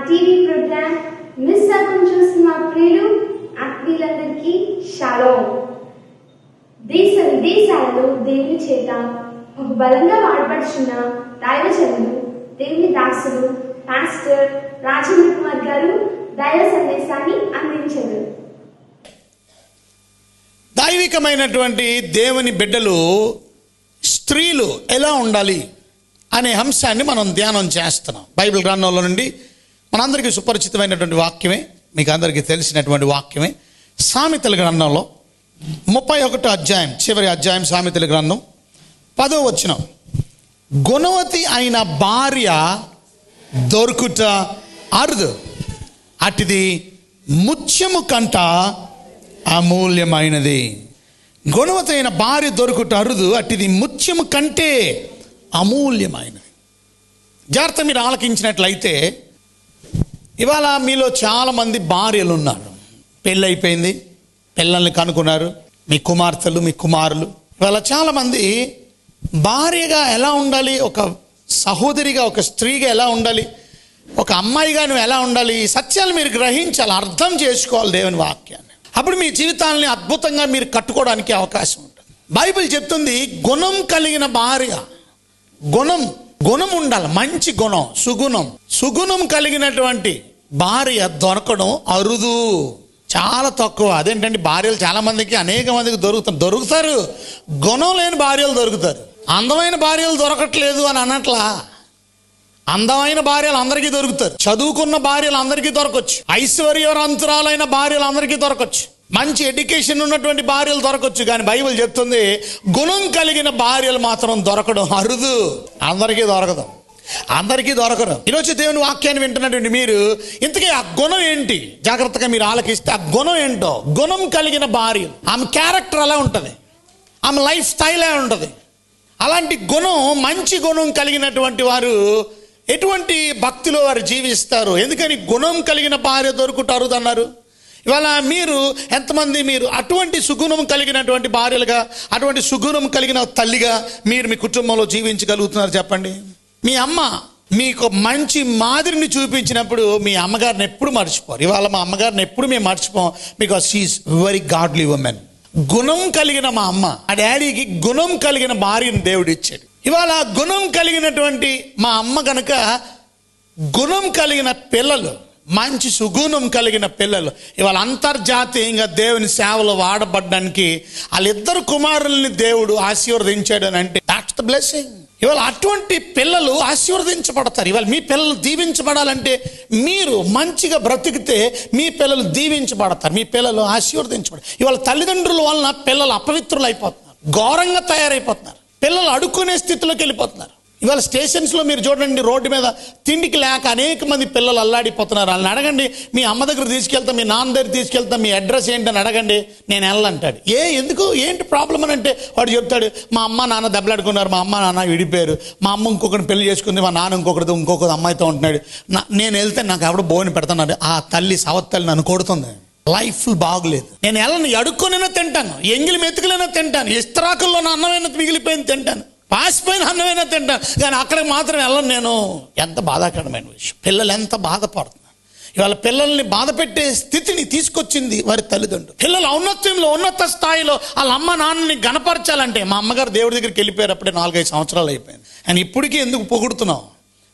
TV programme miss అవ్వకుండా చూస్తున్న ప్రియులు ఆత్మీయులందరికీ షాలోమ్. దేశ విదేశాలలో దేవుని చేత ఒక బలంగా వాడబడుచున్న దైవజనులు, దేవుని దాసులు పాస్టర్ రాజేంద్ర కుమార్ గారు దైవ సందేశాన్ని అందించారు. దైవికమైనటువంటి దేవుని బిడ్డలు, స్త్రీలు ఎలా ఉండాలి అనే అంశాన్ని మనం ధ్యానం చేస్తున్నాం. బైబిల్ గ్రంథంలో నుండి మనందరికీ సుపరిచితమైనటువంటి వాక్యమే, మీకు అందరికీ తెలిసినటువంటి వాక్యమే. సామెతల గ్రంథంలో 31వ అధ్యాయం, చివరి అధ్యాయం సామెతల గ్రంథం 10వ వచనం. గుణవతి అయిన భార్య దొరుకుట అరుదు, అటిది ముత్యము కంట అమూల్యమైనది. గుణవతి అయిన భార్య దొరుకుట అరుదు, అటిది ముత్యము కంటే అమూల్యమైనది. జాగ్రత్త మీరు ఆలకించినట్లయితే, ఇవాళ మీలో చాలామంది భార్యలు ఉన్నారు. పెళ్ళైపోయింది, పిల్లల్ని కనుక్కున్నారు, మీ కుమార్తెలు, మీ కుమారులు. ఇవాళ చాలామంది భార్యగా ఎలా ఉండాలి, ఒక సహోదరిగా, ఒక స్త్రీగా ఎలా ఉండాలి, ఒక అమ్మాయిగా నువ్వు ఎలా ఉండాలి, ఈ సత్యాలు మీరు గ్రహించాలి, అర్థం చేసుకోవాలి దేవుని వాక్యాన్ని. అప్పుడు మీ జీవితాలని అద్భుతంగా మీరు కట్టుకోవడానికి అవకాశం ఉంటుంది. బైబిల్ చెప్తుంది, గుణం కలిగిన భార్య, గుణం ఉండాలి, మంచి గుణం, సుగుణం కలిగినటువంటి భార్య దొరకడం అరుదు, చాలా తక్కువ. అదేంటంటే భార్యలు చాలా మందికి, అనేక మందికి దొరుకుతారు. గుణం లేని భార్యలు దొరుకుతారు. అందమైన భార్యలు దొరకట్లేదు అని అన్నట్లా. అందమైన భార్యలు అందరికీ దొరుకుతారు, చదువుకున్న భార్యలు అందరికీ దొరకవచ్చు, ఐశ్వర్యవంతురాలైన భార్యలు అందరికీ దొరకవచ్చు, మంచి ఎడ్యుకేషన్ ఉన్నటువంటి భార్యలు దొరకవచ్చు. కానీ బైబిల్ చెప్తుంది, గుణం కలిగిన భార్యలు మాత్రం దొరకడం అరుదు. అందరికీ దొరకరు. ఈరోజు దేవుని వాక్యాన్ని వింటున్నటువంటి మీరు, ఇంతకీ ఆ గుణం ఏంటి? జాగ్రత్తగా మీరు ఆలకిస్తే ఆ గుణం ఏంటో. గుణం కలిగిన భార్య, ఆమె క్యారెక్టర్ ఎలా ఉంటుంది, ఆమె లైఫ్ స్టైల్ ఎలా ఉంటుంది, అలాంటి గుణం, మంచి గుణం కలిగినటువంటి వారు ఎటువంటి భక్తిలో వారు జీవిస్తారు. ఎందుకని గుణం కలిగిన భార్య దొరుకుతారు అన్నారు. ఇవాళ మీరు ఎంతమంది మీరు అటువంటి సుగుణం కలిగినటువంటి భార్యలుగా, అటువంటి సుగుణం కలిగిన తల్లిగా మీరు మీ కుటుంబంలో జీవించగలుగుతున్నారు చెప్పండి. మీ అమ్మ మీకు మంచి మాదిరిని చూపించినప్పుడు మీ అమ్మగారిని ఎప్పుడు మర్చిపోరు. ఇవాళ మా అమ్మగారిని ఎప్పుడు మేము మర్చిపోం, because she is very godly woman. గుణం కలిగిన మా అమ్మ, ఆ డాడీకి గుణం కలిగిన భార్యను దేవుడు ఇచ్చాడు. ఇవాళ గుణం కలిగినటువంటి మా అమ్మ కనుక, గుణం కలిగిన పిల్లలు, మంచి సుగుణం కలిగిన పిల్లలు ఇవాళ అంతర్జాతీయంగా దేవుని సేవలో వాడబడ్డానికి వాళ్ళిద్దరు కుమారుల్ని దేవుడు ఆశీర్వదించాడు అని అంటే, దాట్స్ ద బ్లెస్సింగ్. ఇవాళ అటువంటి పిల్లలు ఆశీర్వదించబడతారు. ఇవాళ మీ పిల్లలు దీవించబడాలంటే, మీరు మంచిగా బ్రతికితే మీ పిల్లలు దీవించబడతారు, మీ పిల్లలు ఆశీర్వదించబడతారు. ఇవాళ తల్లిదండ్రుల వలన పిల్లలు అపవిత్రులు అయిపోతున్నారు, ఘోరంగా తయారైపోతున్నారు, పిల్లలు అడుక్కునే స్థితిలోకి వెళ్ళిపోతున్నారు. ఇవాళ స్టేషన్స్లో మీరు చూడండి, రోడ్డు మీద తిండికి లేక అనేక మంది పిల్లలు అల్లాడిపోతున్నారు. వాళ్ళని అడగండి, మీ అమ్మ దగ్గర తీసుకెళ్తాం, మీ నాన్న దగ్గర తీసుకెళ్తాం, మీ అడ్రస్ ఏంటని అడగండి, నేను వెళ్ళంటాడు. ఎందుకు, ఏంటి ప్రాబ్లం అని అంటే వాడు చెప్తాడు, మా అమ్మ నాన్న దెబ్బలాడుకున్నారు, మా అమ్మ నాన్న విడిపోయారు, మా అమ్మ ఇంకొకరిని పెళ్లి చేసుకుంది, మా నాన్న ఇంకొకరి అమ్మాయితో ఉంటున్నాడు, నేను వెళ్తే నాకు ఎవడో భోజనం పెడతాడు. ఆ తల్లి, సవత్తల్లి నన్ను కొడుతుంది, లైఫ్ బాగులేదు, నేను వెళ్ళను, అడుక్కొనైనా తింటాను, ఎంగిలి మెతుకులైనా తింటాను, ఇస్త్రాకుల్లో నా అన్నమైనా మిగిలిపోయింది తింటాను, పాసిపోయిన అన్నమైనా తింటాను, కానీ అక్కడికి మాత్రం వెళ్ళను నేను. ఎంత బాధాకరమైన విషయం. పిల్లలు ఎంత బాధపడుతున్నారు. ఇవాళ పిల్లల్ని బాధ పెట్టే స్థితిని తీసుకొచ్చింది వారి తల్లిదండ్రులు. పిల్లలు ఔన్నత్యంలో, ఉన్నత స్థాయిలో వాళ్ళ అమ్మ నాన్నని గణపరచాలంటే, మా అమ్మగారు దేవుడి దగ్గరికి వెళ్ళిపోయారు, అప్పుడే 4-5 సంవత్సరాలు అయిపోయింది. అని ఇప్పటికీ ఎందుకు పొగుడుతున్నావు?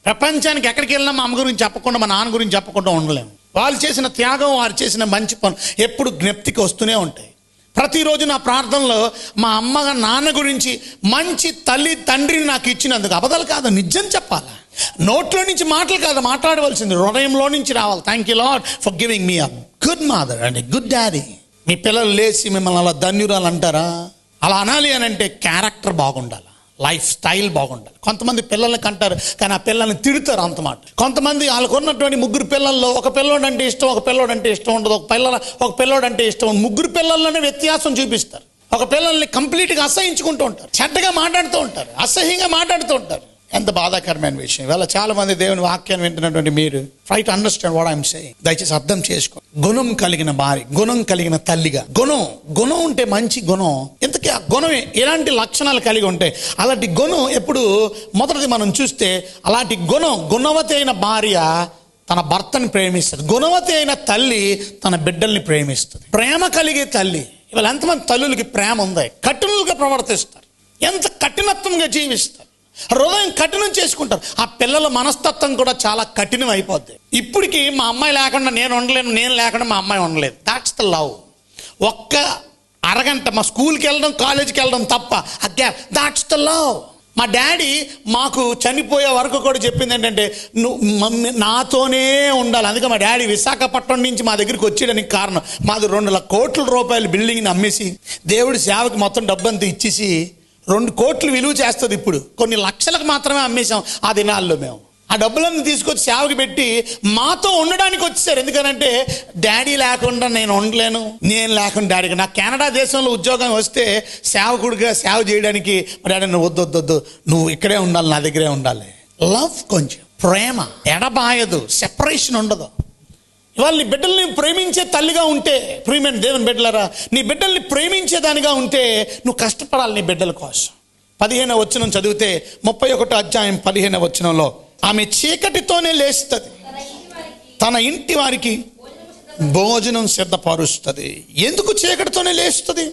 ప్రపంచానికి ఎక్కడికి వెళ్ళినా మా అమ్మ గురించి చెప్పకుండా, మా నాన్న గురించి చెప్పకుండా ఉండలేము. వాళ్ళు చేసిన త్యాగం, వారు చేసిన మంచి పనులు ఎప్పుడు జ్ఞప్తికి వస్తూనే ఉంటాయి. ప్రతిరోజు నా ప్రార్థనలో మా అమ్మ నాన్న గురించి, మంచి తల్లి తండ్రిని నాకు ఇచ్చినందుకు, అబద్ధాలు కాదు, నిజం చెప్పాలా. నోట్లో నుంచి మాటలు కాదు మాట్లాడవలసింది, హృదయంలో నుంచి రావాలి. Thank you lord for giving me a good mother and a good daddy. మీ పిల్లలు లేచి మిమ్మల్ని అలా ధన్యురాలు అంటారా? అలా అనాలి అని అంటే క్యారెక్టర్ బాగుండాలి, లైఫ్ స్టైల్ బాగుండాలి. కొంతమంది పిల్లల్ని కంటారు, కానీ ఆ పిల్లల్ని తిడతారు అంత మాట. కొంతమంది వాళ్ళకు ఉన్నటువంటి 3 పిల్లల్లో ఒక పిల్లోడు అంటే ఇష్టం, ఒక పిల్లోడు అంటే ఇష్టం ఉండదు, ఒక పిల్లోడు అంటే ఇష్టం. 3 పిల్లల్లోనే వ్యత్యాసం చూపిస్తారు. ఒక పిల్లల్ని కంప్లీట్గా అసహించుకుంటూ ఉంటారు, చెడ్డగా మాట్లాడుతూ ఉంటారు, అసహ్యంగా మాట్లాడుతూ ఉంటారు. ఎంత బాధాకరమైన విషయం. ఇవాళ చాలా మంది దేవుని వాక్యాన్ని వింటున్నటువంటి మీరు, try to understand what I'm saying. దయచేసి అర్థం చేసుకో. గుణం కలిగిన భార్య, గుణం కలిగిన తల్లిగా, గుణం ఉంటే మంచి గుణం. ఇంతకీ ఆ గుణం ఎలాంటి లక్షణాలు కలిగి ఉంటాయి? అలాంటి గుణం ఎప్పుడు మొదటిది మనం చూస్తే, అలాంటి గుణవతి అయిన భార్య తన భర్తని ప్రేమిస్తుంది. గుణవతి అయిన తల్లి తన బిడ్డల్ని ప్రేమిస్తుంది. ప్రేమ కలిగే తల్లి. ఇవాళ ఎంతమంది తల్లులకి ప్రేమ ఉంది? కఠినంగా ప్రవర్తిస్తారు, ఎంత కఠినత్వంగా జీవిస్తారు, హృదయం కఠినం చేసుకుంటారు. ఆ పిల్లల మనస్తత్వం కూడా చాలా కఠినం అయిపోద్ది. ఇప్పటికి మా అమ్మాయి లేకుండా నేను ఉండలేను, నేను లేకుండా మా అమ్మాయి ఉండలేదు. That's the love. ఒక్క అరగంట మా స్కూల్కి వెళ్ళడం, కాలేజీకి వెళ్ళడం తప్ప దాట్స్ ద లవ్. మా డాడీ మాకు చనిపోయే వరకు కూడా చెప్పింది ఏంటంటే, నువ్వు మమ్మీ నాతోనే ఉండాలి. అందుకే మా డాడీ విశాఖపట్నం నుంచి మా దగ్గరికి వచ్చేయడానికి కారణం, మాది 2 కోట్ల రూపాయల బిల్డింగ్ని అమ్మేసి దేవుడి సేవకి మొత్తం డబ్బంతా ఇచ్చేసి 2 కోట్లు విలువ చేస్తుంది. ఇప్పుడు కొన్ని లక్షలకు మాత్రమే అమ్మేశాం ఆ దినాల్లో. మేము ఆ డబ్బులన్నీ తీసుకొచ్చి సేవకి పెట్టి మాతో ఉండడానికి వచ్చేసారు. ఎందుకనంటే డాడీ లేకుండా నేను ఉండలేను, నేను లేకుండా డాడీకి. నాకు కెనడా దేశంలో ఉద్యోగం వస్తే సేవకుడిగా సేవ చేయడానికి మా డాడీ నువ్వు వద్దు, నువ్వు ఇక్కడే ఉండాలి, నా దగ్గరే ఉండాలి. లవ్, కొంచెం ప్రేమ, ఎడబాయదు, సెపరేషన్ ఉండదు. ఇవాళ నీ బిడ్డల్ని ప్రేమించే తల్లిగా ఉంటే, ప్రియమైన దేవుని బిడ్డలారా, నీ బిడ్డల్ని ప్రేమించేదానిగా ఉంటే నువ్వు కష్టపడాలి నీ బిడ్డల కోసం. 15వ వచనం చదివితే 31వ అధ్యాయం 15వ వచనంలో, ఆమె చీకటితోనే లేస్తుంది, తన ఇంటి వారికి భోజనం సిద్ధపరుస్తుంది. ఎందుకు చీకటితోనే లేస్తుంది?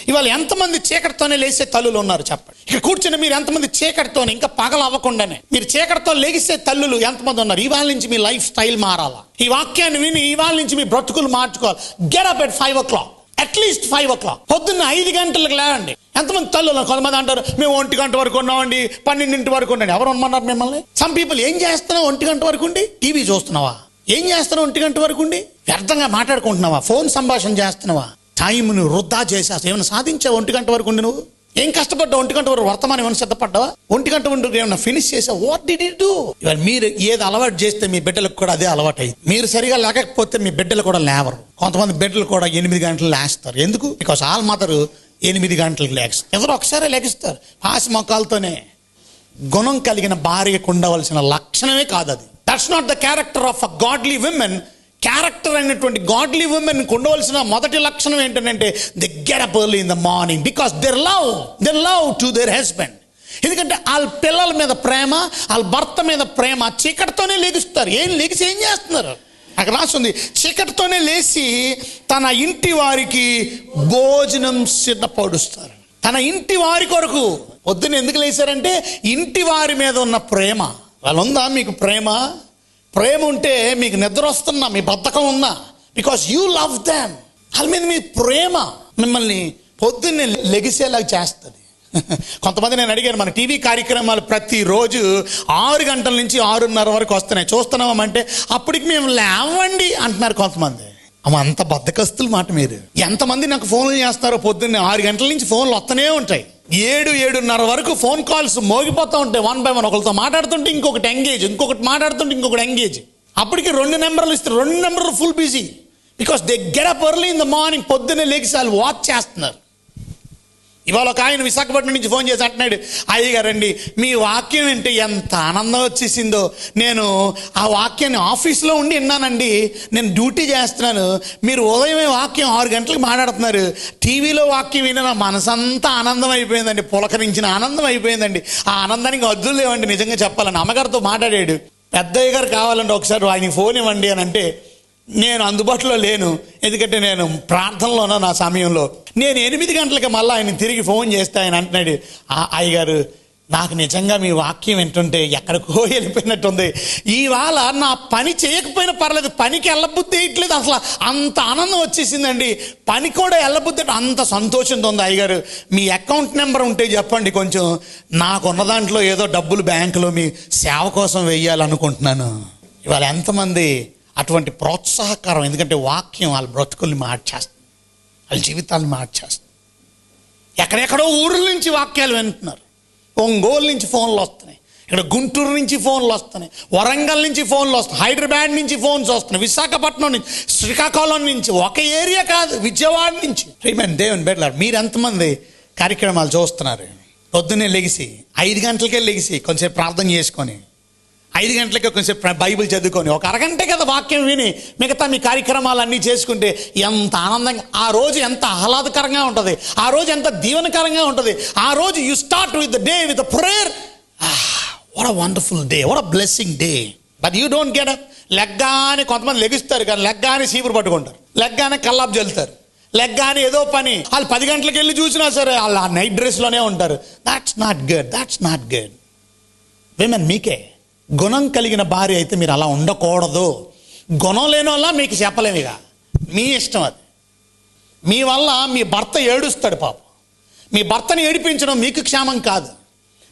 ఇవాళ ఎంతమంది చీకటితోనే లేసే తల్లులు ఉన్నారు చెప్పండి. ఇక కూర్చుని మీరు ఎంతమంది చీకటితోనే, ఇంకా పగలు అవ్వకుండానే మీరు చీకటితో లేగిసే తల్లులు ఎంతమంది ఉన్నారు? ఇవాళ నుంచి మీ లైఫ్ స్టైల్ మారాలా? ఈ వాక్యాన్ని విని ఇవాళ నుంచి మీ బ్రతుకులు మార్చుకోవాలి. Get up at 5 o'clock, at least 5 o'clock. పొద్దున్న 5 గంటలకు లేవండి. ఎంతమంది తల్లులు? కొంతమంది అంటారు మేము 1 గంట వరకు ఉన్నామండి, 12 వరకు ఉండండి. ఎవరు ఉండమన్నారు మిమ్మల్ని? సమ్ పీపుల్ ఏం చేస్తున్నావు 1 గంట వరకు ఉండి? టీవీ చూస్తున్నావా? ఏం చేస్తున్నావు 1 గంట వరకు ఉండి? వ్యర్థంగా మాట్లాడుకుంటున్నావా? ఫోన్ సంభాషణ చేస్తున్నావా? టైంను వృధా చేసేస్తా. ఏమైనా సాధించావు 1 గంట వరకు ఉండి? నువ్వు ఏం కష్టపడ్డావు 1 గంట వరకు? వర్తమానం ఏమైనా సిద్ధపడ్డావా? 1 గంట వరకు ఏమైనా ఫినిష్ చేసావు? What did you do? ఇవాళ మీరు ఏది అలవాటు చేస్తే మీ బిడ్డలకు కూడా అదే అలవాటు అయ్యింది. మీరు సరిగా లేకపోతే మీ బిడ్డలు కూడా లేవరు. కొంతమంది బిడ్డలు కూడా 8 గంటలు లేస్తారు. ఎందుకు? బికాస్ ఆల్ మదర్ 8 గంటలకు లేస్తారు. ఎవరు ఒకసారి లేగిస్తారు. పాసి మొక్కలతోనే. గుణం కలిగిన భార్యకు ఉండవలసిన లక్షణమే కాదు అది. That's not the character of a godly women. Character అయినటువంటి గాడ్లీ ఉమెన్ ఉండవలసిన మొదటి లక్షణం ఏంటంటే they get up early in the morning because there love to their husband. ఎందుకంటే వాళ్ళ పిల్లల మీద ప్రేమ, వాళ్ళ భర్త మీద ప్రేమ. చీకటితోనే లేగిస్తారు. లేచి ఏం చేస్తున్నారు? అక్కడ రాస్తుంది, చీకటితోనే లేచి తన ఇంటి వారికి భోజనం సిద్ధపరుస్తారు. తన ఇంటి వారి కొరకు. పొద్దున్న ఎందుకు లేచారంటే ఇంటి వారి మీద ఉన్న ప్రేమ. వాళ్ళు ఉందా మీకు ప్రేమ? ప్రేమ ఉంటే మీకు నిద్ర వస్తున్నా, మీ బద్ధకం ఉన్నా, బికాస్ యూ లవ్ దెమ్. వాళ్ళ మీద మీ ప్రేమ మిమ్మల్ని పొద్దున్నే లెగిసేలాగా చేస్తుంది. కొంతమంది నేను అడిగాను, మన టీవీ కార్యక్రమాలు ప్రతిరోజు 6 గంటల నుంచి 6:30 వరకు వస్తున్నాయి, చూస్తున్నామంటే అప్పటికి మేము లేవండి అంటున్నారు కొంతమంది. అంత బద్ధకస్తుల మాట. మీరు ఎంతమంది నాకు ఫోన్లు చేస్తారో? పొద్దున్నే 6 గంటల నుంచి ఫోన్లు వస్తూనే ఉంటాయి. 7-7:30 వరకు ఫోన్ కాల్స్ మోగిపోతూ ఉంటాయి. 1 by 1 ఒకరితో మాట్లాడుతుంటే ఇంకొకటి ఎంగేజ్, ఇంకొకటి మాట్లాడుతుంటే ఇంకొకటి ఎంగేజ్. అప్పటికి 2 నెంబర్లు ఇస్తారు, 2 నెంబర్లు full busy. Because they get up early in the morning. పొద్దున్నే లేచి వాళ్ళు వాచ్ చేస్తున్నారు. ఇవాళ ఒక ఆయన విశాఖపట్నం నుంచి ఫోన్ చేసి అంటున్నాడు, అయ్యగారండి మీ వాక్యం వింటే ఎంత ఆనందం వచ్చేసిందో. నేను ఆ వాక్యాన్ని ఆఫీస్లో ఉండి విన్నానండి, నేను డ్యూటీ చేస్తున్నాను. మీరు ఉదయమే వాక్యం 6 గంటలకు మాట్లాడుతున్నారు, టీవీలో వాక్యం విని నా మనసంతా ఆనందం అయిపోయిందండి, పులకరించిన ఆనందం అయిపోయిందండి. ఆ ఆనందానికి హద్దులు లేవండి. నిజంగా చెప్పాలని అమ్మగారితో మాట్లాడాడు. పెద్దయ్య గారు కావాలంటే ఒకసారి ఆయనకి ఫోన్ ఇవ్వండి అని అంటే, నేను అందుబాటులో లేను, ఎందుకంటే నేను ప్రార్థనలో ఉన్నా. నా సమయంలో నేను 8 గంటలకి మళ్ళీ ఆయన తిరిగి ఫోన్ చేస్తే ఆయన అంటున్నాడు, అయ్యగారు నాకు నిజంగా మీ వాక్యం వింటుంటే ఎక్కడికో వెళ్ళిపోయినట్టుంది. ఇవాళ నా పని చేయకపోయినా పర్లేదు, పనికి వెళ్ళబుద్ధి వేయట్లేదు, అసలు అంత ఆనందం వచ్చేసిందండి. పని కూడా వెళ్ళబుద్ధి, అంత సంతోషంతో ఉంది. అయ్యగారు మీ అకౌంట్ నెంబర్ ఉంటే చెప్పండి, కొంచెం నాకున్న దాంట్లో ఏదో డబ్బులు బ్యాంకులో మీ సేవ కోసం వెయ్యాలనుకుంటున్నాను. ఇవాళ ఎంతమంది అటువంటి ప్రోత్సాహకరం, ఎందుకంటే వాక్యం వాళ్ళ బ్రతుకుల్ని మార్చేస్తుంది, వాళ్ళ జీవితాలను మార్చేస్తుంది. ఎక్కడెక్కడో ఊర్ల నుంచి వాక్యాలు వింటున్నారు. ఒంగోలు నుంచి ఫోన్లు వస్తున్నాయి, ఇక్కడ గుంటూరు నుంచి ఫోన్లు వస్తున్నాయి, వరంగల్ నుంచి ఫోన్లు వస్తున్నాయి, హైదరాబాద్ నుంచి ఫోన్స్ వస్తున్నాయి, విశాఖపట్నం నుంచి, శ్రీకాకుళం నుంచి, ఒక ఏరియా కాదు, విజయవాడ నుంచి. ప్రియమైన దేవుని బిడ్డలారా, మీరు ఎంతమంది కార్యక్రమాలు చూస్తున్నారు? పొద్దున్నే లెగిసి 5 గంటలకే లెగిసి కొంచెంసేపు ప్రార్థన చేసుకొని, 5 గంటలకే కొంచెం బైబిల్ చదువుకొని, ఒక అరగంటే కదా వాక్యం విని మిగతా మీ కార్యక్రమాలు అన్నీ చేసుకుంటే ఎంత ఆనందంగా, ఆ రోజు ఎంత ఆహ్లాదకరంగా ఉంటుంది, ఆ రోజు ఎంత దీవెనకరంగా ఉంటుంది. ఆ రోజు you start with the day with the prayer. What a wonderful day, what a blessing day. But you don't get up. లెగ్గానే కొంతమంది లెగిస్తారు కానీ లెగ్గానే చీపురు పట్టుకుంటారు, లెగ్గానే కల్లాపు జల్లుతారు, లెగ్గానే ఏదో పని. వాళ్ళు 10 గంటలకు వెళ్ళి చూసినా సరే వాళ్ళు ఆ నైట్ డ్రెస్లోనే ఉంటారు. That's not good, that's not good. Women, మీకే గుణం కలిగిన భార్య అయితే మీరు అలా ఉండకూడదు. గుణం లేని వల్ల మీకు చెప్పలేము, ఇక మీ ఇష్టం అది. మీ వల్ల మీ భర్త ఏడుస్తాడు పాపం. మీ భర్తను ఏడిపించడం మీకు క్షేమం కాదు,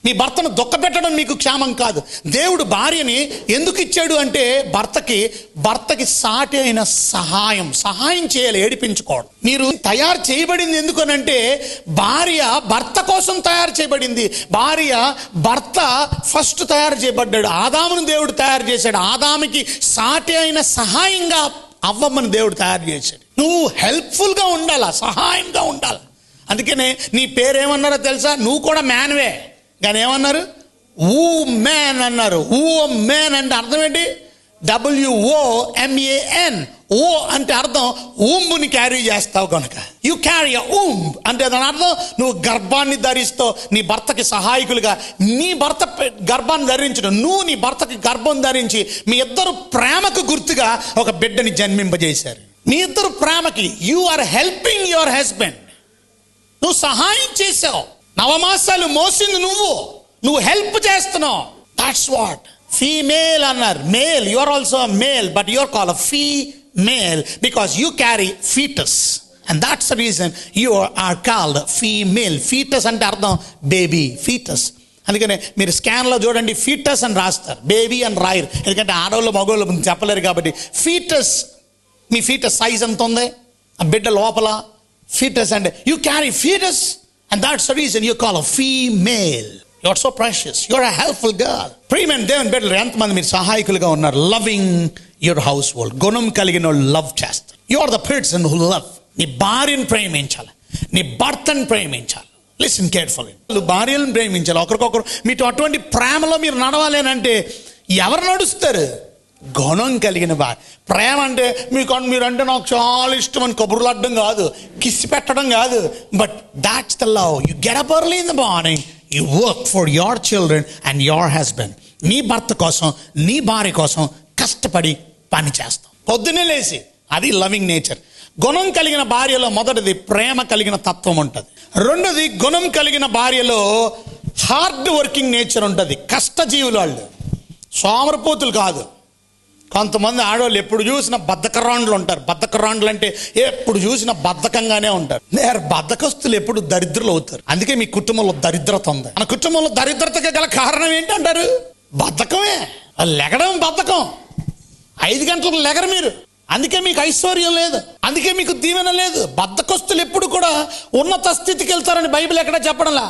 మీ భర్తను దుఃఖపెట్టడం మీకు క్షేమం కాదు. దేవుడు భార్యని ఎందుకు ఇచ్చాడు అంటే భర్తకి సాటి అయిన సహాయం చేయాలి, ఏడిపించుకోవడం. మీరు తయారు చేయబడింది ఎందుకనంటే భార్య భర్త కోసం తయారు చేయబడింది. భర్త ఫస్ట్ తయారు చేయబడ్డాడు. ఆదామును దేవుడు తయారు చేశాడు. ఆదాముకి సాటి అయిన సహాయంగా అవ్వమ్మని దేవుడు తయారు చేశాడు. నువ్వు హెల్ప్ఫుల్గా ఉండాలా, సహాయంగా ఉండాలి. అందుకనే నీ పేరేమన్నారో తెలుసా? నువ్వు కూడా మ్యాన్వే, కానీ ఏమన్నారు? ఊ మ్యాన్ అన్నారు. ఊ మ్యాన్ అంటే అర్థం ఏంటి? WOMAN. ఓ అంటే అర్థం ఊంబుని క్యారీ చేస్తావు కనుక. యు క్యారీ ఊంబ్ అంటే దాని అర్థం నువ్వు గర్భాన్ని ధరిస్తావు. నీ భర్తకి సహాయకులుగా నీ భర్త గర్భాన్ని ధరించడం, నువ్వు నీ భర్తకి గర్భం ధరించి మీ ఇద్దరు ప్రేమకు గుర్తుగా ఒక బిడ్డని జన్మింపజేశారు. మీ ఇద్దరు ప్రేమకి you are helping your husband. నువ్వు సహాయం చేసావు, నవమాసాలు మోసింది నువ్వు హెల్ప్ చేస్తున్నావు. దాట్స్ వాట్ ఫీమేల్ అన్నారు. Male, you are also male, but you are called a female because you carry foetus, and that's the reason you are called female. Foetus అంటే అర్థం బేబీ, ఫీటస్. అందుకనే మీరు స్కాన్లో చూడండి, ఫీటస్ అని రాస్తారు, baby అని రాయరు. ఎందుకంటే ఆడవాళ్ళు మగవాళ్ళు చెప్పలేరు కాబట్టి. ఫీటస్, మీ ఫీటస్ సైజ్ ఎంత ఉంది ఆ బిడ్డ లోపల? ఫీటస్ అంటే you carry foetus, and that's the reason you call a female. You are so precious, you are a helpful girl. ప్రియమైన దేవుని బిడ్డలు ఎంతమంది మీరు సహాయకులుగా ఉన్నారు? Loving your household. గుణం కలిగిన వాళ్ళు లవ్ చేస్తారు. You are the person who love. నీ భార్యను ప్రేమించాలి, నీ భర్తను ప్రేమించాలి. Listen carefully. భార్యలను ప్రేమించాలి, ఒకరికొకరు. మీతో అటువంటి ప్రేమలో మీరు నడవాలి అంటే ఎవరు నడుస్తారు? గుణం కలిగిన భార్య. ప్రేమ అంటే మీరంటే నాకు చాలా ఇష్టం అని కబుర్లు అడ్డం కాదు, కిసి పెట్టడం కాదు. But that's the love. You get up early in the morning, you work for your children and your husband. నీ భర్త కోసం, నీ భార్య కోసం కష్టపడి పని చేస్తాం పొద్దున్నే లేచి. అది లవింగ్ నేచర్. గుణం కలిగిన భార్యలో మొదటిది ప్రేమ కలిగిన తత్వం ఉంటుంది. రెండోది గుణం కలిగిన భార్యలో హార్డ్ వర్కింగ్ నేచర్ ఉంటుంది. కష్టజీవులు వాళ్ళు, సోమరపోతులు కాదు. కొంతమంది ఆడవాళ్ళు ఎప్పుడు చూసినా బద్ధకరాండ్లు ఉంటారు. బద్ధకరాండ్లు అంటే ఎప్పుడు చూసినా బద్ధకంగానే ఉంటారు. బద్ధకస్తులు ఎప్పుడు దరిద్రులు అవుతారు. అందుకే మీ కుటుంబంలో దరిద్రత ఉంది. మన కుటుంబంలో దరిద్రతకి గల కారణం ఏంటంటారు? బద్ధకమే. లెగడం బద్ధకం. 5 గంటలకు లెగరు మీరు. అందుకే మీకు ఐశ్వర్యం లేదు, అందుకే మీకు దీవెన లేదు. బద్ధకస్తులు ఎప్పుడు కూడా ఉన్నత స్థితికి వెళ్తారని బైబిల్ ఎక్కడ చెప్పడంలా.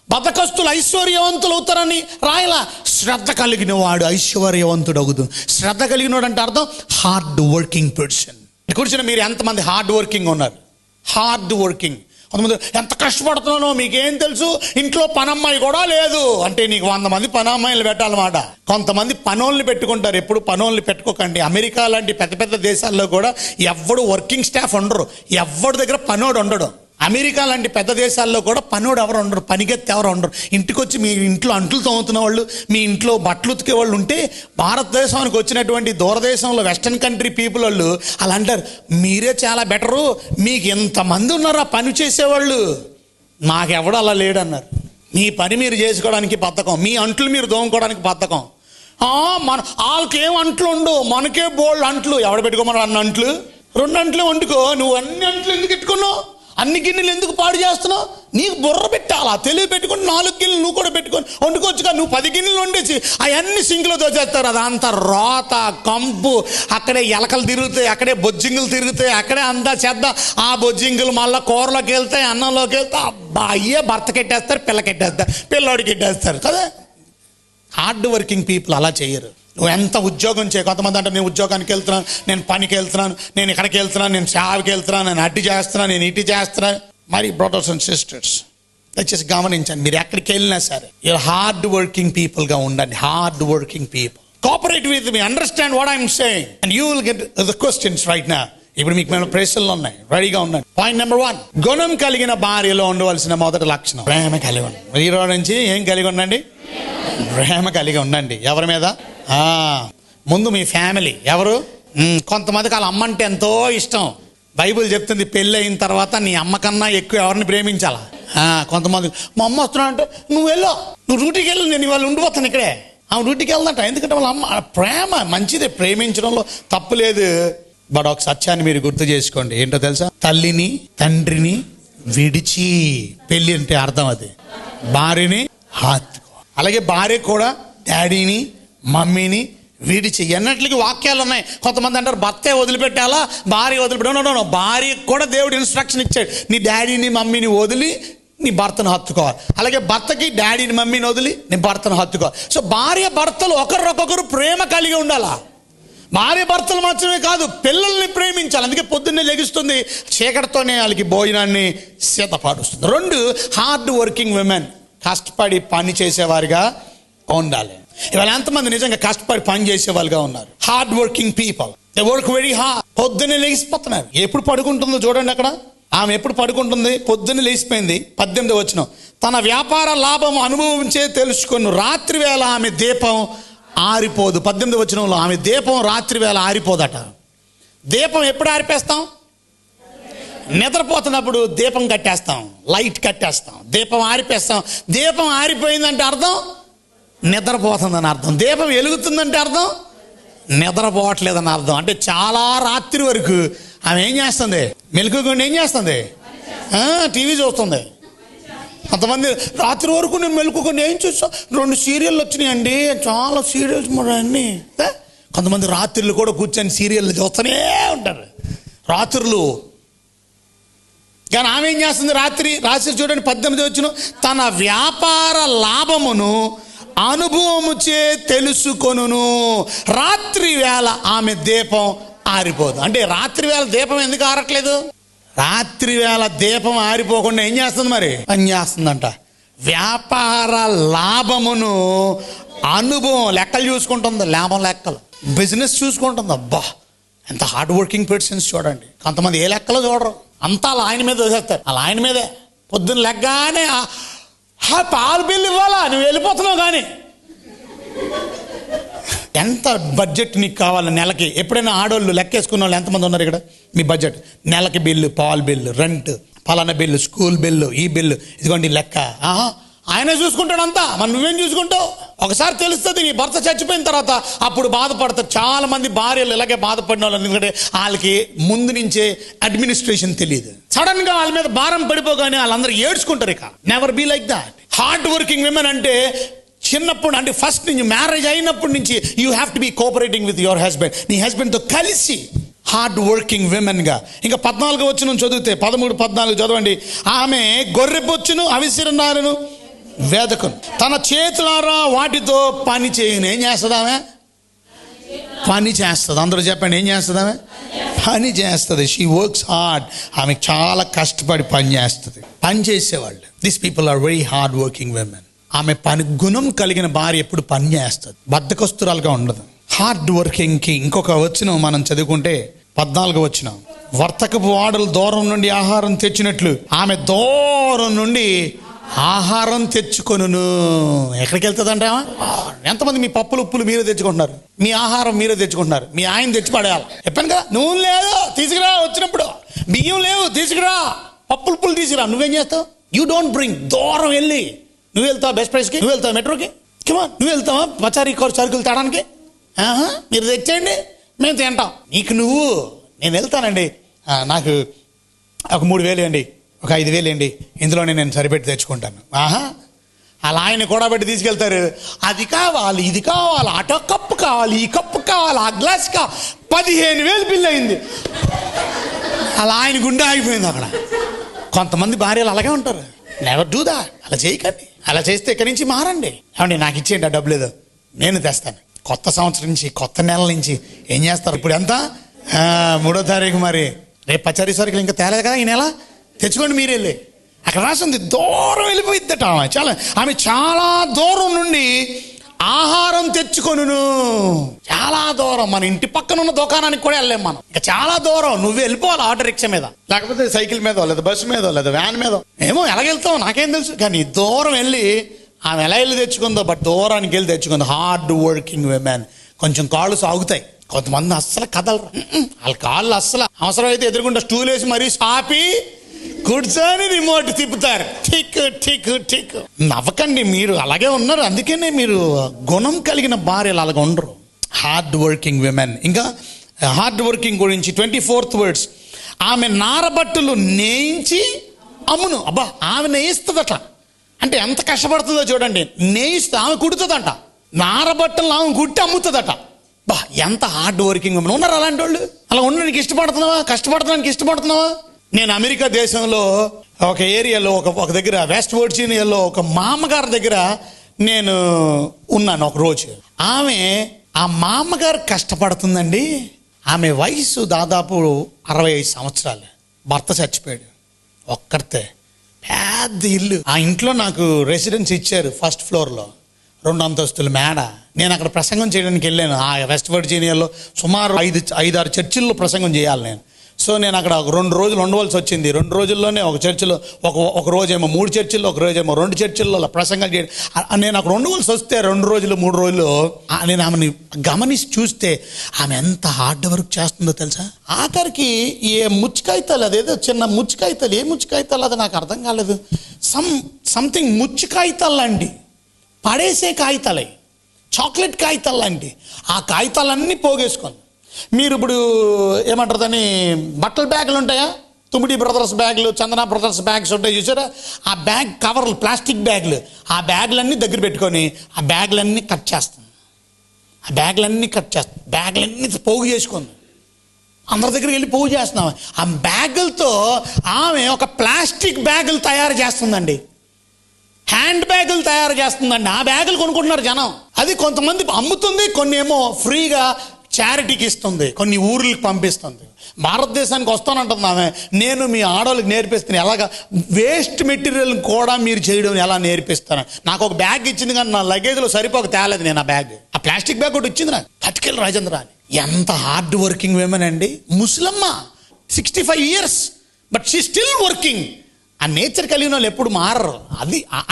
బద్ధకస్తులు ఐశ్వర్యవంతులు అవుతారని రాయలా. శ్రద్ధ కలిగిన వాడు ఐశ్వర్యవంతుడు అవుతుంది. శ్రద్ధ కలిగిన వాడు అంటే అర్థం హార్డ్ వర్కింగ్ పర్సన్. కూర్చుని మీరు ఎంతమంది హార్డ్ వర్కింగ్ ఉన్నారు? Hard working. కొంతమంది ఎంత కష్టపడుతున్నానో మీకేం తెలుసు, ఇంట్లో పనమ్మాయి కూడా లేదు అంటే నీకు 100 మంది పనమ్మాయిలు పెట్టాలన్నమాట. కొంతమంది పనోళ్ళని పెట్టుకుంటారు. ఎప్పుడు పనోళ్ళని పెట్టుకోకండి. అమెరికా లాంటి పెద్ద పెద్ద దేశాల్లో కూడా ఎవ్వడు వర్కింగ్ స్టాఫ్ ఉండరు, ఎవ్వడి దగ్గర పనోడు ఉండడు. అమెరికా లాంటి పెద్ద దేశాల్లో కూడా పనోడు ఎవరు ఉండరు, పనికెత్తి ఎవరు ఉండరు. ఇంటికి వచ్చి మీ ఇంట్లో అంట్లు తోముతున్న వాళ్ళు, మీ ఇంట్లో బట్టలు ఉతికే వాళ్ళు ఉంటే భారతదేశానికి వచ్చినటువంటి దూరదేశంలో వెస్టర్న్ కంట్రీ పీపుల్ వాళ్ళు అలా అంటారు, మీరే చాలా బెటరు, మీకు ఎంతమంది ఉన్నారు ఆ పని చేసేవాళ్ళు, మాకెవడు అలా లేడన్నారు. మీ పని మీరు చేసుకోవడానికి బద్ధకం, మీ అంట్లు మీరు దోముకోవడానికి బద్ధకం. వాళ్ళకి ఏం అంట్లు ఉండవు, మనకే బోల్డ్ అంట్లు. ఎవడ పెట్టుకోమన్నారు అన్న అంట్లు? 2 అంట్లు వండుకో. నువ్వు అన్ని అంట్లు ఎందుకు పెట్టుకున్నావు? అన్ని గిన్నెలు ఎందుకు పాడు చేస్తున్నావు? నీకు బుర్ర పెట్టాలా, తెలివి పెట్టుకుని 4 గిన్నెలు నువ్వు కూడా పెట్టుకొని వండుకోవచ్చుగా. నువ్వు 10 గిన్నెలు వండేసి అవన్నీ సింక్లో దోచేస్తారు. అదంతా రోత కంపు, అక్కడే ఎలకలు తిరుగుతాయి, అక్కడే బొజ్జింగులు తిరుగుతాయి, అక్కడే అంతా చేద్దా. ఆ బొజ్జింగులు మళ్ళీ కూరలోకి వెళ్తాయి, అన్నంలోకి వెళ్తాయి. అబ్బా అయ్యే భర్త కెట్టేస్తారు, పిల్ల కెట్టేస్తారు, పిల్లోడికి కెట్టేస్తారు కదా. హార్డ్ వర్కింగ్ పీపుల్ అలా చేయరు. నువ్వు ఎంత ఉద్యోగం చేయ. కొంతమంది అంటే నేను ఉద్యోగానికి వెళ్తున్నాను, నేను పనికి వెళ్తున్నాను, నేను ఇక్కడికి వెళ్తున్నాను, నేను సేవకి వెళ్తున్నాను, నేను అడ్డు చేస్తున్నాను, నేను ఇటు చేస్తున్నాను. మరి బ్రదర్స్ అండ్ సిస్టర్స్ దయచేసి గమనించండి, మీరు ఎక్కడికి వెళ్ళినా సరే మీరు హార్డ్ వర్కింగ్ పీపుల్గా ఉండండి. Hard working people. Cooperate with me, understand what I'm saying and you will get the questions right now. ఇప్పుడు మీకు మేము ప్రశ్నలు ఉన్నాయి, రెడీగా ఉండండి. పాయింట్ నెంబర్ 1, గుణం కలిగిన భార్యలో ఉండవలసిన మొదటి లక్షణం ప్రేమ కలిగి ఉండండి. ఈ రోజు నుంచి ఏం కలిగి ఉండండి? ప్రేమ కలిగి ఉండండి. ఎవరి మీద? ముందు మీ ఫ్యామిలీ. ఎవరు? కొంతమందికి వాళ్ళ అమ్మ అంటే ఎంతో ఇష్టం. బైబిల్ చెప్తుంది పెళ్ళి అయిన తర్వాత నీ అమ్మ కన్నా ఎక్కువ ఎవరిని ప్రేమించాలా. కొంతమంది మా అమ్మ వస్తున్నా అంటే నువ్వు వెళ్ళు, నువ్వు డ్యూటీకి వెళ్ళు, నేను ఇవాళ ఉండిపోతాను ఇక్కడే. ఆమె డ్యూటీకి వెళ్దంట. ఎందుకంటే వాళ్ళ అమ్మ ప్రేమ మంచిదే, ప్రేమించడంలో తప్పు లేదు. బట్ ఒక సత్యాన్ని మీరు గుర్తు చేసుకోండి. ఏంటో తెలుసా? తల్లిని తండ్రిని విడిచి, పెళ్ళి అంటే అర్థం అది, భార్యని హత్తుకో. అలాగే భార్య కూడా డాడీని మమ్మీని విడిచి. ఎన్నట్లకి వాక్యాలు ఉన్నాయి. కొంతమంది అంటారు భర్తే వదిలిపెట్టాలా, భార్య వదిలిపెట్టాలి. భార్యకు కూడా దేవుడు ఇన్స్ట్రక్షన్ ఇచ్చాడు, నీ డాడీని మమ్మీని వదిలి నీ భర్తను హత్తుకోవాలి. అలాగే భర్తకి డాడీని మమ్మీని వదిలి నీ భర్తను హత్తుకోవాలి. సో భార్య భర్తలు ఒకరికొకరు ప్రేమ కలిగి ఉండాలా. భార్య భర్తలు మాత్రమే కాదు, పిల్లల్ని ప్రేమించాలి. అందుకే పొద్దున్నే లెగుస్తుంది, చీకటితోనే వాళ్ళకి భోజనాన్ని సిద్ధపరుస్తుంది. 2, హార్డ్ వర్కింగ్ విమెన్, కష్టపడి పని చేసేవారుగా ఉండాలి. ఇవాళ ఎంతమంది నిజంగా కష్టపడి పని చేసేవాళ్ళుగా ఉన్నారు? Hard working people, they work very hard. పొద్దున్నే లేచిపోతున్నారు. ఎప్పుడు పడుకుంటుందో చూడండి అక్కడ. ఆమె ఎప్పుడు పడుకుంటుంది? పొద్దున్నే లేచిపోయింది. 18వ వచనం, తన వ్యాపార లాభం అనుభవించే తెలుసుకొని రాత్రి వేళ ఆమె దీపం ఆరిపోదు. 18వ వచనంలో ఆమె దీపం రాత్రి వేళ ఆరిపోదట. దీపం ఎప్పుడు ఆరిపేస్తాం? నిద్రపోతున్నప్పుడు దీపం కట్టేస్తాం, లైట్ కట్టేస్తాం, దీపం ఆరిపేస్తాం. దీపం ఆరిపోయిందంటే అర్థం నిద్రపోతుందని అర్థం. దీపం వెలుగుతుందంటే అర్థం నిద్రపోవట్లేదని అర్థం. అంటే చాలా రాత్రి వరకు ఆమె ఏం చేస్తుంది? మెలకువకుండా ఏం చేస్తుంది? టీవీ చూస్తుంది. కొంతమంది రాత్రి వరకు నేను మెలకువకుండా ఏం చూస్తా, 2 సీరియళ్ళు వచ్చినాయండి, చాలా సీరియల్స్ అన్నీ. కొంతమంది రాత్రులు కూడా కూర్చొని సీరియళ్ళు చూస్తూనే ఉంటారు రాత్రులు. కానీ ఆమె ఏం చేస్తుంది? రాత్రి చూడండి 18వ వచనం, తన వ్యాపార లాభమును అనుభవముచే తెలుసుకొనును. రాత్రి వేళ ఆమె దీపం ఆరిపోదు. అంటే రాత్రి వేళ దీపం ఎందుకు ఆరట్లేదు? రాత్రి వేళ దీపం ఆరిపోకుండా ఏం చేస్తుంది? మరి పని చేస్తుందంట. వ్యాపార లాభమును అనుభవం, లెక్కలు చూసుకుంటుంది, లాభం లెక్కలు, బిజినెస్ చూసుకుంటుంది. అబ్బా ఎంత హార్డ్ వర్కింగ్ పర్సన్స్ చూడండి. కొంతమంది ఏ లెక్కలో చూడరు, అంతా అలా ఆయన మీద వదిలేస్తారు. అలా ఆయన మీదే పొద్దున్న లెగ్గానే పాలు బిల్లు ఇవ్వాలా, నువ్వు వెళ్ళిపోతున్నావు. కానీ ఎంత బడ్జెట్ నీకు కావాలి నెలకి? ఎప్పుడైనా ఆడోళ్ళు లెక్కేసుకున్న వాళ్ళు ఎంతమంది ఉన్నారు ఇక్కడ? మీ బడ్జెట్ నెలకి బిల్లు, పాలు బిల్లు, రెంట్, పలానా బిల్లు, స్కూల్ బిల్లు, ఈ బిల్లు, ఇదిగోండి లెక్క. ఆయనే చూసుకుంటాడు అంతా, మరి నువ్వేం చూసుకుంటావు? ఒకసారి తెలుస్తుంది నీ భర్త చచ్చిపోయిన తర్వాత, అప్పుడు బాధపడతారు. చాలా మంది భార్యలు ఇలాగే బాధపడిన వాళ్ళు. ఎందుకంటే వాళ్ళకి ముందు నుంచే అడ్మినిస్ట్రేషన్ తెలియదు. సడన్ గా వాళ్ళ మీద భారం పడిపోగానే వాళ్ళందరూ ఏడ్చుకుంటారు. ఇక never be like that. Hard working women అంటే చిన్నప్పుడు, అంటే ఫస్ట్ నుంచి మ్యారేజ్ అయినప్పటి నుంచి you have to be cooperating with your husband. నీ హస్బెండ్తో కలిసి హార్డ్ వర్కింగ్ విమెన్గా. ఇంకా 14వ వచనం చదివితే 13, 14 చదవండి. ఆమె గొర్రెబొచ్చును అవిసిరనారును వేదకును తన చేతులారా వాటితో పని చేయను. ఏం చేస్తుంది ఆమె? పని చేస్తుంది. అందరూ చెప్పండి, ఏం చేస్తుంది ఆమె? పని చేస్తుంది. She works hard. ఆమె చాలా కష్టపడి పని చేస్తుంది. పని చేసేవాళ్ళు, this people are very hard working women. ఆమె పని గుణం కలిగిన భార్య ఎప్పుడు పని చేస్తుంది, బద్ధకస్తురాలుగా ఉండదు. హార్డ్ వర్కింగ్కి ఇంకొక వచనం మనం చదువుకుంటే 14వ వచనం, వర్తకపు వాడలు దూరం నుండి ఆహారం తెచ్చినట్లు ఆమె దూరం నుండి ఆహారం తెచ్చుకొనును. ఎక్కడికి వెళ్తుందంట? ఎంతమంది మీ పప్పులు ఉప్పులు మీరే తెచ్చుకుంటున్నారు, మీ ఆహారం మీరే తెచ్చుకుంటున్నారు, మీ ఆయన తెచ్చి పడేయాలి. చెప్పాను కదా, నూనె లేదు తీసుకురా, వచ్చినప్పుడు బియ్యం లేవు తీసుకురా, పప్పులు ఉప్పులు తీసుకురా. నువ్వేం చేస్తావు? You don't bring. దూరం వెళ్ళి నువ్వు వెళ్తావా బెస్ట్ ప్రైస్కి? నువ్వు వెళ్తావా మెట్రోకి? నువ్వు వెళ్తావా పచారీ సరుకులు తేడానికి? మీరు తెచ్చేయండి, మేము తింటాం. నీకు నువ్వు, నేను వెళ్తానండి, నాకు ఒక 3,000 అండి, ఒక 5,000 అండి, ఇందులోనే నేను సరిపెట్టి తెచ్చుకుంటాను. అలా ఆయన కూడా పెట్టి తీసుకెళ్తారు. అది కావాలి, ఇది కావాలి, అటో కప్పు కావాలి, ఈ కప్పు కావాలి, ఆ గ్లాస్ కావాలి, 15,000 బిల్ అయింది. అలా ఆయన గుండె ఆగిపోయింది అక్కడ. కొంతమంది భార్యలు అలాగే ఉంటారు. Never do that. అలా చేయకండి. అలా చేస్తే ఇక్కడి నుంచి మారండి. ఏమండి నాకు ఇచ్చేయండి ఆ డబ్బులు, ఏదో నేను తెస్తాను. కొత్త సంవత్సరం నుంచి, కొత్త నెల నుంచి ఏం చేస్తారు? ఇప్పుడు ఎంత? 3వ తారీఖు. మరి రేపు పచారీ సరుకులు ఇంకా తేలేదు కదా, ఈ నెల తెచ్చుకోండి మీరు వెళ్ళి. అక్కడ రాసింది దూరం వెళ్ళిపోయిద్దట. ఆమె చాలా దూరం నుండి ఆహారం తెచ్చుకొనును. చాలా దూరం. మన ఇంటి పక్కన ఉన్న దుకాణానికి కూడా వెళ్ళలేం మనం. ఇంకా చాలా దూరం. నువ్వు వెళ్ళిపోవాలి ఆటో రిక్షా మీద, లేకపోతే సైకిల్ మీద, లేదా బస్సు మీద, లేదా వ్యాన్ మీద, ఏమో ఎలాగెళ్తావు నాకేం తెలుసు. కానీ దూరం వెళ్ళి ఆమె ఎలా వెళ్ళి తెచ్చుకుందో, బట్ దూరానికి వెళ్ళి తెచ్చుకుందో. Hard working women. కొంచెం కాళ్ళు సాగుతాయి. కొంతమంది అస్సలు కదలరు. వాళ్ళ కాళ్ళు అస్సలు అవసరమైతే ఎదురుకుండా స్టూల్ వేసి మరీ సాపి కూర్చొని రిమోట్ తిప్పుతారు. ఠిక్ ఠిక్ ఠిక్. నవ్వకండి, మీరు అలాగే ఉన్నారు. అందుకనే మీరు గుణం కలిగిన భార్యలు అలాగ ఉండరు. Hard working women. ఇంకా హార్డ్ వర్కింగ్ గురించి 24th వర్డ్స్, ఆమె నారబట్టలు నేయించి అమ్మును. అబ్బా, ఆమె నేయిస్తుందట. అంటే ఎంత కష్టపడుతుందో చూడండి. నేయిస్తే ఆమె కుడుతుందట. నారబట్టలు ఆమె కుట్టి అమ్ముతుందట. బా, ఎంత హార్డ్ వర్కింగ్ విమెన్ ఉన్నారు అలాంటి వాళ్ళు. అలా ఉండడానికి ఇష్టపడుతున్నావా? కష్టపడడానికి ఇష్టపడుతున్నావా? నేను అమెరికా దేశంలో ఒక ఏరియాలో ఒక దగ్గర వెస్ట్ వర్జీనియాలో ఒక మామగారి దగ్గర నేను ఉన్నాను ఒక రోజు. ఆ మామగారు కష్టపడుతుందండి. ఆమె వయసు దాదాపు 65 సంవత్సరాలు. భర్త చచ్చిపోయాడు. ఒక్కరితే పెద్ద ఇల్లు. ఆ ఇంట్లో నాకు రెసిడెన్స్ ఇచ్చారు. ఫస్ట్ ఫ్లోర్లో 2 అంతస్తుల మేడ. నేను అక్కడ ప్రసంగం చేయడానికి వెళ్ళాను. ఆ వెస్ట్ వర్జీనియాలో సుమారు 5-6 చర్చిల్లో ప్రసంగం చేయాలి నేను. సో నేను అక్కడ 2 రోజులు ఉండవలసి వచ్చింది. 2 రోజుల్లోనే ఒక చర్చిలో ఒక రోజేమో 3 చర్చిల్లో, ఒక రోజేమో 2 చర్చిల్లో అలా ప్రసంగం చేయడం. నేను అక్కడ ఉండవలసి వస్తే 2 రోజులు 3 రోజులు నేను ఆమెని గమనించి చూస్తే ఆమె ఎంత హార్డ్ వర్క్ చేస్తుందో తెలుసా. ఆఖరికి ఏ ముచ్చుకాయితాలు, అదేదో చిన్న ముచ్చుకాయితాలు, ఏ ముచ్చుకాయితాలు అది నాకు అర్థం కాలేదు. సంథింగ్ ముచ్చుకాయితాలు అండి, పడేసే కాగితాలే, చాక్లెట్ కాగితాలు లాంటి ఆ కాగితాలన్నీ పోగేసుకొని, మీరు ఇప్పుడు ఏమంటారు దాన్ని, బట్టల బ్యాగులు ఉంటాయా, తుమ్మిడి బ్రదర్స్ బ్యాగులు, చందన బ్రదర్స్ బ్యాగ్స్ ఉంటాయి చూసారా, ఆ బ్యాగ్ కవర్లు, ప్లాస్టిక్ బ్యాగులు, ఆ బ్యాగులన్నీ దగ్గర పెట్టుకొని ఆ బ్యాగులన్నీ కట్ చేస్తాం. బ్యాగులన్నీ పోగు చేసుకుంది. అందరి దగ్గరికి వెళ్ళి పోగు చేస్తున్నాం. ఆ బ్యాగులతో ఆమె ఒక ప్లాస్టిక్ బ్యాగులు తయారు చేస్తుందండి. హ్యాండ్ బ్యాగులు తయారు చేస్తుందండి. ఆ బ్యాగులు కొనుక్కుంటున్నారు జనం. అది కొంతమంది అమ్ముతుంది, కొన్ని ఏమో ఫ్రీగా చారిటీకి ఇస్తుంది, కొన్ని ఊర్లకు పంపిస్తుంది. భారతదేశానికి వస్తానంటుంది ఆమె. నేను మీ ఆడవాళ్ళకి నేర్పిస్తాను ఎలాగా వేస్ట్ మెటీరియల్ కూడా మీరు చేయడం ఎలా నేర్పిస్తాను. నాకు ఒక బ్యాగ్ ఇచ్చింది కానీ నా లగేజ్లో సరిపోక తేలేదు. నేను ఆ ప్లాస్టిక్ బ్యాగ్ ఒకటి ఇచ్చింది నాకు. పట్టుకెళ్ళి రాజేంద్ర అని. ఎంత హార్డ్ వర్కింగ్ విమెన్ అండి. ముసలమ్మ, 65 years, but she still working. ఆ నేచర్ కలిగిన వాళ్ళు ఎప్పుడు మారరు.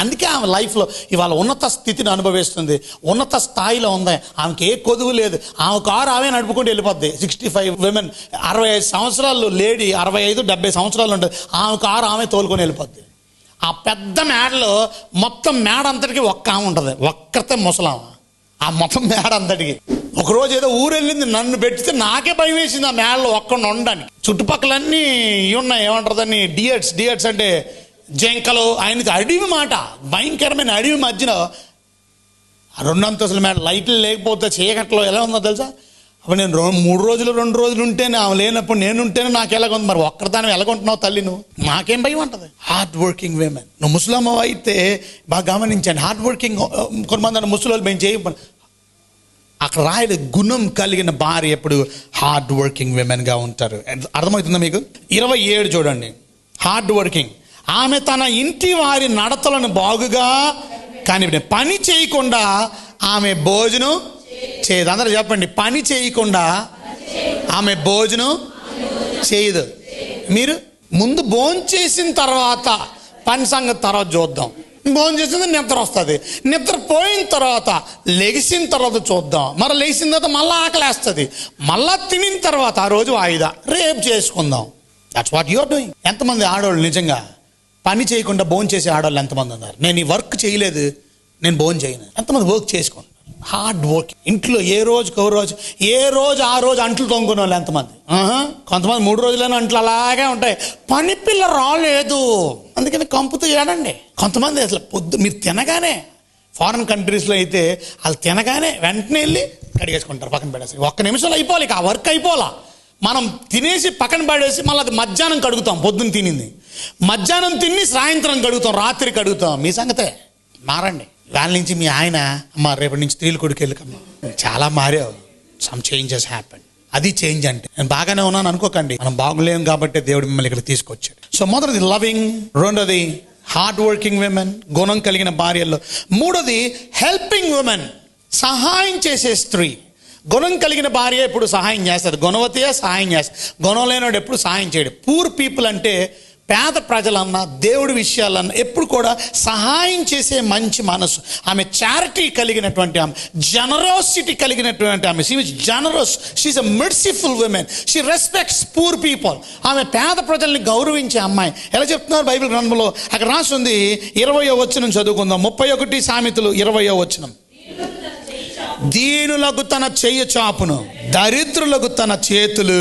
అందుకే ఆమె లైఫ్లో ఇవాళ ఉన్నత స్థితిని అనుభవిస్తుంది, ఉన్నత స్థాయిలో ఉంది. ఆమెకి ఏ కొదువు లేదు. ఆమె కారు ఆమె నడుపుకుంటూ వెళ్ళిపోద్ది. 65 విమెన్, 65 సంవత్సరాలు లేడీ, 65-70 సంవత్సరాలు ఉంటుంది. ఆమె కారు ఆమె తోలుకొని వెళ్ళిపోద్ది. ఆ పెద్ద మేడలో మొత్తం మేడ అంతటికి ఒక్క ఆమె ఉంటుంది, ఒక్కరితే ముసలామ. ఆ మొత్తం మేడ అంతటికి. ఒకరోజు ఏదో ఊరు వెళ్ళింది, నన్ను పెట్టితే నాకే భయం వేసింది ఆ మేడలో ఒక్కడిని ఉండడానికి. చుట్టుపక్కలన్నీ ఉన్నాయి, ఏమంటారు దాన్ని, డియర్స్ అంటే జంకలు. ఆయనకి అడవి మాట, భయంకరమైన అడవి మధ్యన 2 అంతస్తుల మేడ, లైట్లు లేకపోతే చీకట్లో ఎలా ఉందో తెలుసా. అప్పుడు నేను 2 రోజులు ఉంటేనే, ఆమె లేనప్పుడు నేను ఉంటేనే నాకు ఎలాగుంది. మరి ఒక్కరిదానం ఎలాగుంటున్నావు తల్లి నువ్వు? నాకేం భయం ఉంటుంది. Hard working women. నువ్వు ముసలమ్మ అయితే బాగా గమనించండి. హార్డ్ వర్కింగ్ కొంతమంది ముసలి మేము చేయ అక్కడ రాయలేదు. గుణం కలిగిన భార్య ఎప్పుడు హార్డ్ వర్కింగ్ విమెన్గా ఉంటారు. అర్థమవుతుందా మీకు? 27 చూడండి. Hard working. ఆమె తన ఇంటి వారి నడతలను బాగుగా కనిపెట్టి పని చేయకుండా ఆమె భోజనం చేయదు. అందరూ చెప్పండి, పని చేయకుండా ఆమె భోజనం చేయదు. మీరు ముందు భోజనం చేసిన తర్వాత పని సంగతి తర్వాత చూద్దాం. భోజనం చేసింది నిద్ర వస్తుంది, నిద్ర పోయిన తర్వాత లెగిసిన తర్వాత చూద్దాం. మరి లేచిన తర్వాత మళ్ళీ ఆకలేస్తుంది, మళ్ళా తినిన తర్వాత ఆ రోజు వాయిదా, రేపు చేసుకుందాం. That's what you're doing. ఎంతమంది ఆడవాళ్ళు నిజంగా పని చేయకుండా భోజనం చేసే ఆడవాళ్ళు ఎంతమంది ఉన్నారు? నేను ఈ వర్క్ చేయలేదు, నేను భోజనం చేయను. ఎంతమంది వర్క్ చేసుకోండి. Hard work. ఇంట్లో ఏ రోజు ఆ రోజు అంట్లు తొంగుకునే వాళ్ళు ఎంతమంది? కొంతమంది 3 రోజులైనా అంట్లు అలాగే ఉంటాయి. పని పిల్ల రాలేదు అందుకని కంపుతూ ఏడండి. కొంతమంది అసలు మీరు తినగానే, ఫారిన్ కంట్రీస్లో అయితే వాళ్ళు తినగానే వెంటనే వెళ్ళి కడిగేసుకుంటారు, పక్కన పడేసి. 1 నిమిషంలో అయిపోవాలి, ఆ వర్క్ అయిపోవాలా. మనం తినేసి పక్కన పడేసి మళ్ళీ అది మధ్యాహ్నం కడుగుతాం. పొద్దున్న తినింది మధ్యాహ్నం తిని సాయంత్రం కడుగుతాం, రాత్రి కడుగుతాం. మీ సంగతే మారండి. వాళ్ళ నుంచి మీ ఆయన, అమ్మ రేపటి నుంచి స్త్రీలు కొడుకు వెళ్ళకమ్మా, చాలా మారావు, సమ్ చేంజెస్ హ్యాపెన్. అది చేంజ్ అంటే. నేను బాగానే ఉన్నాను అనుకోకండి, మనం బాగులేము కాబట్టి దేవుడు మిమ్మల్ని ఇక్కడ తీసుకొచ్చాడు. సో మొదటిది లవింగ్, రెండోది హార్డ్ వర్కింగ్ విమెన్, గుణం కలిగిన భార్యల్లో. మూడోది హెల్పింగ్ విమెన్, సహాయం చేసే స్త్రీ. గుణం కలిగిన భార్య ఎప్పుడు సహాయం చేస్తుంది, గుణవతియే సహాయం చేస్తుంది. గుణం లేనివాడు ఎప్పుడు సహాయం చేయడు. పూర్ పీపుల్ అంటే పేద ప్రజలన్నా దేవుడి విషయాలన్నా ఎప్పుడు కూడా సహాయం చేసే మంచి మనసు. ఆమె చారిటీ కలిగినటువంటి ఆమె, జనరోసిటీ కలిగినటువంటి ఆమె. She is generous, she is a merciful women, she respects poor people. ఆమె పేద ప్రజల్ని గౌరవించే అమ్మాయి. ఎలా చెప్తున్నారు బైబిల్ గ్రంథంలో? అక్కడ రాసి ఉంది, 20వ వచనం చదువుకుందాం. 31 సామెతలు 20వ వచనం. దీనులకు తన చెయ్యి చాపును, దరిద్రులకు తన చేతులు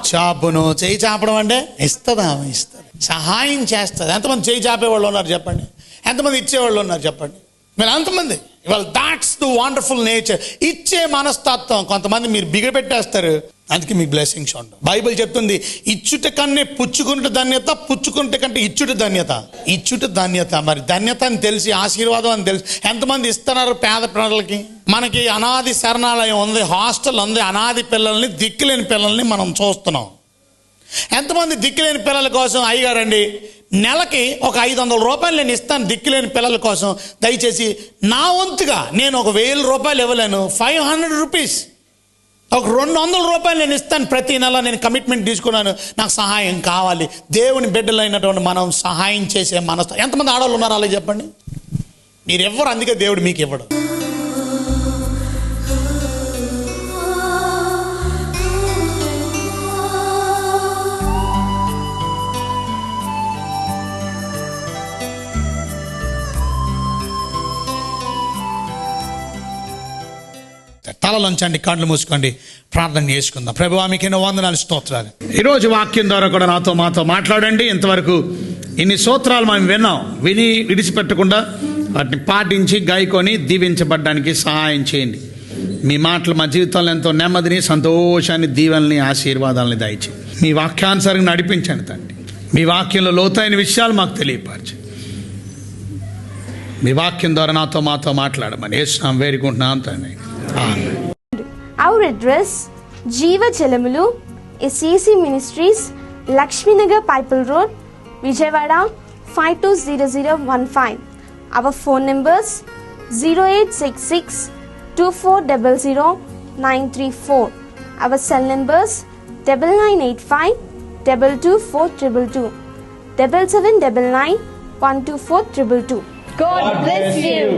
చాపును. చెయ్యి చాపడం అంటే ఇస్తుందా? ఇస్తుంది, సహాయం చేస్తుంది. ఎంతమంది చెయ్యి చాపేవాళ్ళు ఉన్నారు చెప్పండి? ఎంతమంది ఇచ్చేవాళ్ళు ఉన్నారు చెప్పండి? మీరు అంతమంది. ఇవాళ దాట్స్ ద వండర్ఫుల్ నేచర్. ఇచ్చే మనస్తత్వం. కొంతమంది మీరు బిగపెట్టేస్తారు, అందుకే మీకు బ్లెస్సింగ్స్ ఉండవు. బైబిల్ చెప్తుంది, ఇచ్చుట కన్నే పుచ్చుకుంటే ధన్యత, పుచ్చుకుంటే కంటే ఇచ్చుట ధన్యత. ఇచ్చుట ధన్యత. మరి ధన్యత అని తెలిసి, ఆశీర్వాదం అని తెలిసి ఎంతమంది ఇస్తున్నారు పేద ప్రజలకి? మనకి అనాది శరణాలయం ఉంది, హాస్టల్ ఉంది. అనాది పిల్లల్ని, దిక్కులేని పిల్లల్ని మనం చూస్తున్నాం. ఎంతమంది దిక్కులేని పిల్లల కోసం, అయ్యగారండి నెలకి ఒక 500 రూపాయలు నేను ఇస్తాను దిక్కులేని పిల్లల కోసం, దయచేసి నా వంతుగా నేను ఒక 1000 రూపాయలు ఇవ్వలేను, 500 రూపీస్, ఒక 200 రూపాయలు నేను ఇస్తాను ప్రతి నెల, నేను కమిట్మెంట్ తీసుకున్నాను, నాకు సహాయం కావాలి. దేవుని బిడ్డలైనటువంటి మనం సహాయం చేసే మనసు. ఎంతమంది ఆడవాళ్ళు ఉన్నారు అలాగే చెప్పండి? మీరు ఎవ్వరు, అందుకే దేవుడు మీకు ఇవ్వడు. తలలోంచండి, కళ్ళు మూసుకోండి, ప్రార్థన చేసుకుందాం. ప్రభువా మీకు ఎన్నో వందనాలు, స్తోత్రాలు. ఈరోజు వాక్యం ద్వారా కూడా మాతో మాట్లాడండి. ఇంతవరకు ఇన్ని స్తోత్రాలు మనం విన్నాం. విని విడిచిపెట్టకుండా వాటిని పాటించి గాయకొని దీవించబడ్డానికి సహాయం చేయండి. మీ మాటలు మా జీవితంలో ఎంతో నెమ్మదిని, సంతోషాన్ని, దీవెనల్ని, ఆశీర్వాదాలని దయచేయండి. మీ వాక్యానుసారంగా నడిపించండి తండ్రి. మీ వాక్యంలో లోతైన విషయాలు మాకు తెలియపరచండి. మీ వాక్యం ద్వారా మాతో మాట్లాడమని యేసునామములో వేడుకుంటున్నాం తండ్రి. Our address, Jeeva Chalamulo, SCC Ministries, Lakshminagar Pipal Road, Vijayawada 520015. Our phone numbers 0866 2400 934. Our cell numbers 9985 224 222, 7799 124 222. God bless you.